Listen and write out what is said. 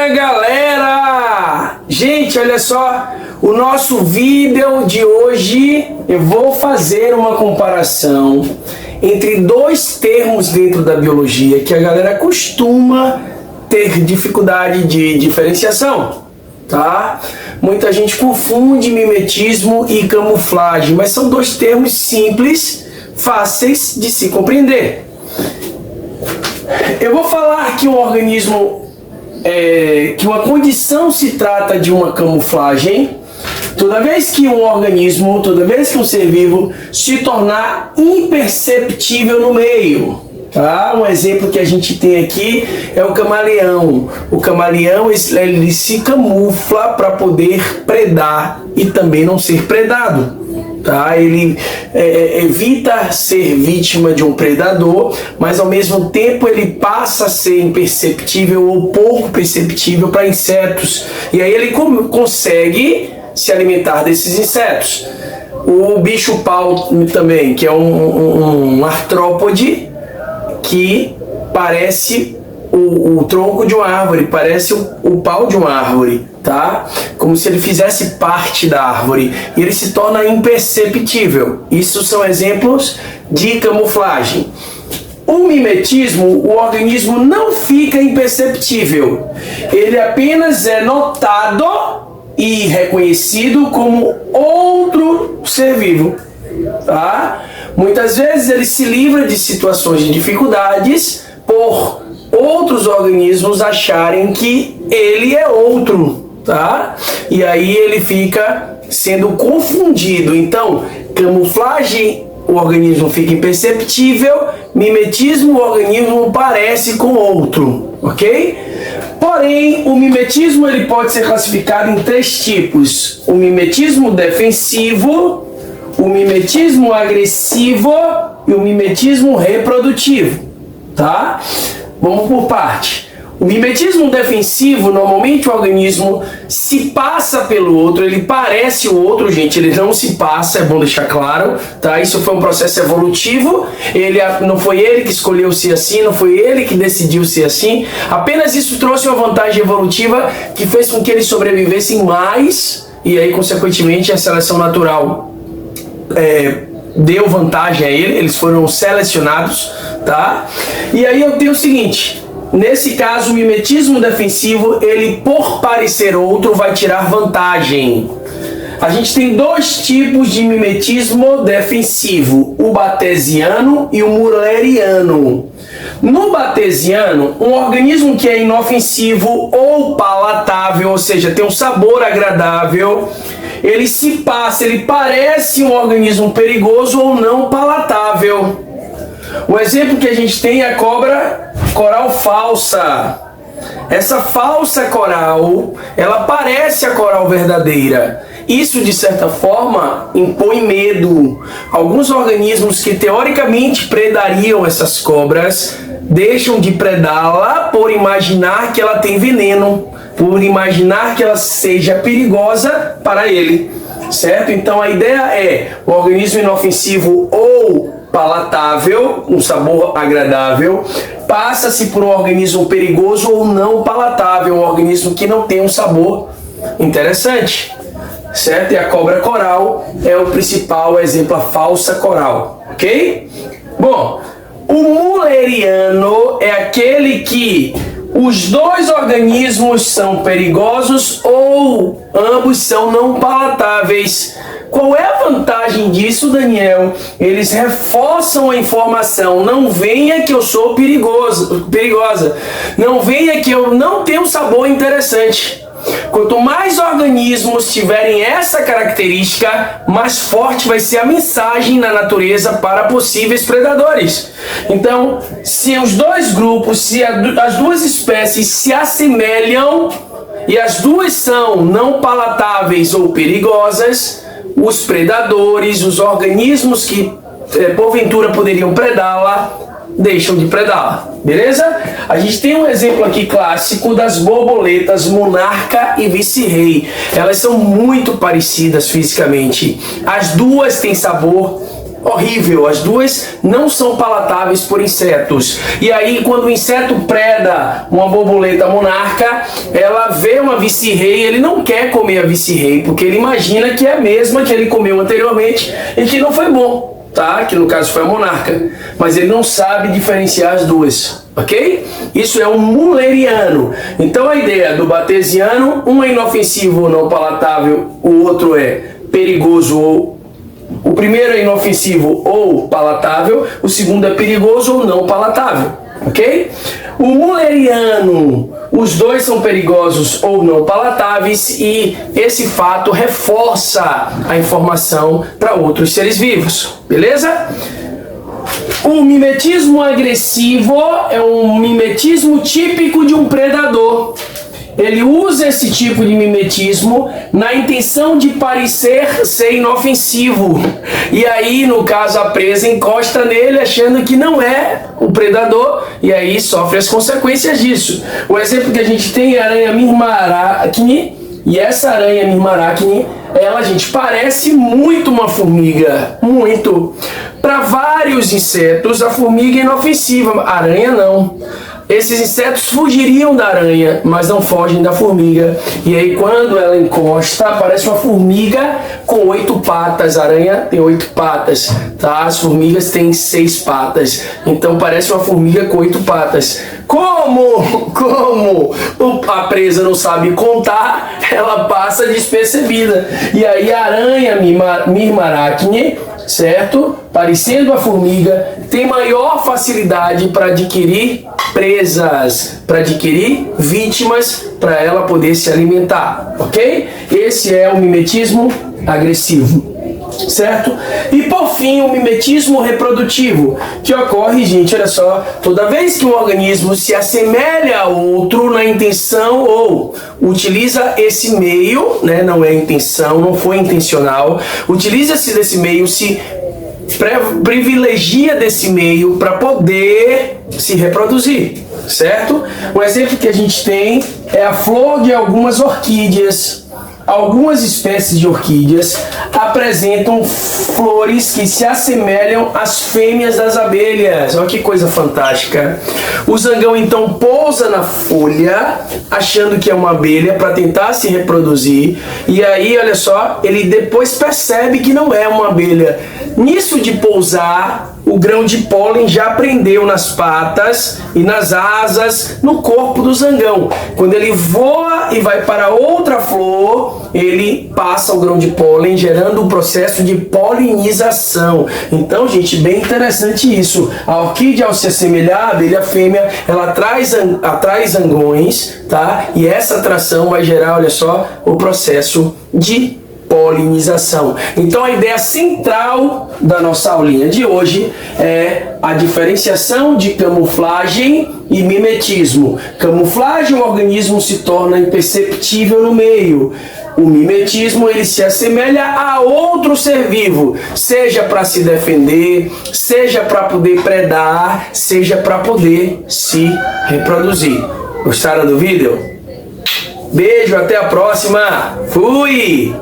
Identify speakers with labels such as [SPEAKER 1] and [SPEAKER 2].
[SPEAKER 1] minha galera! Gente, olha só, o nosso vídeo de hoje eu vou fazer uma comparação entre dois termos dentro da biologia que a galera costuma ter dificuldade de diferenciação, tá? Muita gente confunde mimetismo e camuflagem, mas são dois termos simples, fáceis de se compreender. Eu vou falar que um organismo, que uma condição se trata de uma camuflagem toda vez que um organismo, toda vez que um ser vivo se tornar imperceptível no meio. Tá? Um exemplo que a gente tem aqui é o camaleão. O camaleão ele se camufla para poder predar e também não ser predado. Tá? Ele evita ser vítima de um predador, mas ao mesmo tempo ele passa a ser imperceptível ou pouco perceptível para insetos. E aí ele consegue se alimentar desses insetos. O bicho-pau também, que é um artrópode que parece o tronco de uma árvore, parece o pau de uma árvore, tá? Como se ele fizesse parte da árvore e ele se torna imperceptível. Isso são exemplos de camuflagem. O mimetismo, o organismo não fica imperceptível, ele apenas é notado e reconhecido como outro ser vivo, tá? Muitas vezes ele se livra de situações de dificuldades por outros organismos acharem que ele é outro, tá? E aí ele fica sendo confundido. Então, camuflagem, o organismo fica imperceptível, mimetismo, o organismo parece com outro, ok? Porém, o mimetismo ele pode ser classificado em três tipos: o mimetismo defensivo, o mimetismo agressivo e o mimetismo reprodutivo, tá? Vamos por parte. O mimetismo defensivo, normalmente o organismo se passa pelo outro, ele parece o outro, gente, ele não se passa, é bom deixar claro, tá? Isso foi um processo evolutivo, não foi ele que escolheu ser assim, não foi ele que decidiu ser assim, apenas isso trouxe uma vantagem evolutiva que fez com que eles sobrevivessem mais, e aí, consequentemente, a seleção natural deu vantagem a eles foram selecionados, tá? E aí eu tenho o seguinte: nesse caso, o mimetismo defensivo, ele por parecer outro vai tirar vantagem. A gente tem dois tipos de mimetismo defensivo: o batesiano e o mulleriano. No batesiano, um organismo que é inofensivo ou palatável, ou seja, tem um sabor agradável, ele se passa, ele parece um organismo perigoso ou não palatável. O exemplo que a gente tem é a cobra coral falsa. Essa falsa coral, ela parece a coral verdadeira. Isso, de certa forma, impõe medo. Alguns organismos que teoricamente predariam essas cobras deixam de predá-la por imaginar que ela tem veneno, por imaginar que ela seja perigosa para ele, certo? Então a ideia é o organismo inofensivo ou palatável, um sabor agradável, passa-se por um organismo perigoso ou não palatável, um organismo que não tem um sabor interessante, certo? E a cobra coral é o principal exemplo, a falsa coral, ok? Bom, o mulleriano é aquele que os dois organismos são perigosos ou ambos são não palatáveis. Qual é a vantagem disso, Daniel? Eles reforçam a informação. Não venha que eu sou perigosa. Não venha que eu não tenho um sabor interessante. Quanto mais organismos tiverem essa característica, mais forte vai ser a mensagem na natureza para possíveis predadores. Então, se os dois grupos, se as duas espécies se assemelham e as duas são não palatáveis ou perigosas, os predadores, os organismos que porventura poderiam predá-la, deixam de predá-la, beleza? A gente tem um exemplo aqui clássico das borboletas monarca e vice-rei. Elas são muito parecidas fisicamente. As duas têm sabor horrível. As duas não são palatáveis por insetos. E aí, quando o inseto preda uma borboleta monarca, ela vê uma vice-rei, ele não quer comer a vice-rei, porque ele imagina que é a mesma que ele comeu anteriormente e que não foi bom, tá? Que no caso foi a monarca. Mas ele não sabe diferenciar as duas. Ok? Isso é um mulleriano. Então a ideia do batesiano, um é inofensivo ou não palatável, o outro é perigoso ou... O primeiro é inofensivo ou palatável, o segundo é perigoso ou não palatável. Ok? O mulleriano, os dois são perigosos ou não palatáveis e esse fato reforça a informação para outros seres vivos. Beleza? O mimetismo agressivo é um mimetismo típico de um predador. Ele usa esse tipo de mimetismo na intenção de parecer ser inofensivo. E aí, no caso, a presa encosta nele achando que não é o predador e aí sofre as consequências disso. O exemplo que a gente tem é a aranha Mirmaracne. E essa aranha Mirmaracne, ela, gente, parece muito uma formiga. Muito. Para vários insetos, a formiga é inofensiva. A aranha não. Esses insetos fugiriam da aranha, mas não fogem da formiga. E aí, quando ela encosta, parece uma formiga com 8 patas. A aranha tem 8 patas, tá? As formigas têm 6 patas. Então, parece uma formiga com 8 patas. Como a presa não sabe contar, ela passa despercebida. E aí, a aranha Mirmaracne, certo? Parecendo a formiga, tem maior facilidade para adquirir presas, para adquirir vítimas, para ela poder se alimentar, ok? Esse é o mimetismo agressivo, certo? E por fim, o mimetismo reprodutivo, que ocorre, gente, olha só, toda vez que um organismo se assemelha a outro na intenção ou utiliza esse meio, né, não é intenção, não foi intencional, utiliza-se desse meio, se privilegia desse meio para poder se reproduzir, certo? Um exemplo que a gente tem é a flor de algumas orquídeas. Algumas espécies de orquídeas apresentam flores que se assemelham às fêmeas das abelhas. Olha que coisa fantástica. O zangão então pousa na folha, achando que é uma abelha para tentar se reproduzir. E aí, olha só, ele depois percebe que não é uma abelha. Nisso de pousar, o grão de pólen já prendeu nas patas e nas asas, no corpo do zangão. Quando ele voa e vai para outra flor, ele passa o grão de pólen, gerando um processo de polinização. Então, gente, bem interessante isso. A orquídea, ao se assemelhar à abelha fêmea, ela atrai zangões, tá? E essa atração vai gerar, olha só, o processo de polinização. Então a ideia central da nossa aulinha de hoje é a diferenciação de camuflagem e mimetismo. Camuflagem, o organismo se torna imperceptível no meio. O mimetismo, ele se assemelha a outro ser vivo, seja para se defender, seja para poder predar, seja para poder se reproduzir. Gostaram do vídeo? Beijo, até a próxima. Fui!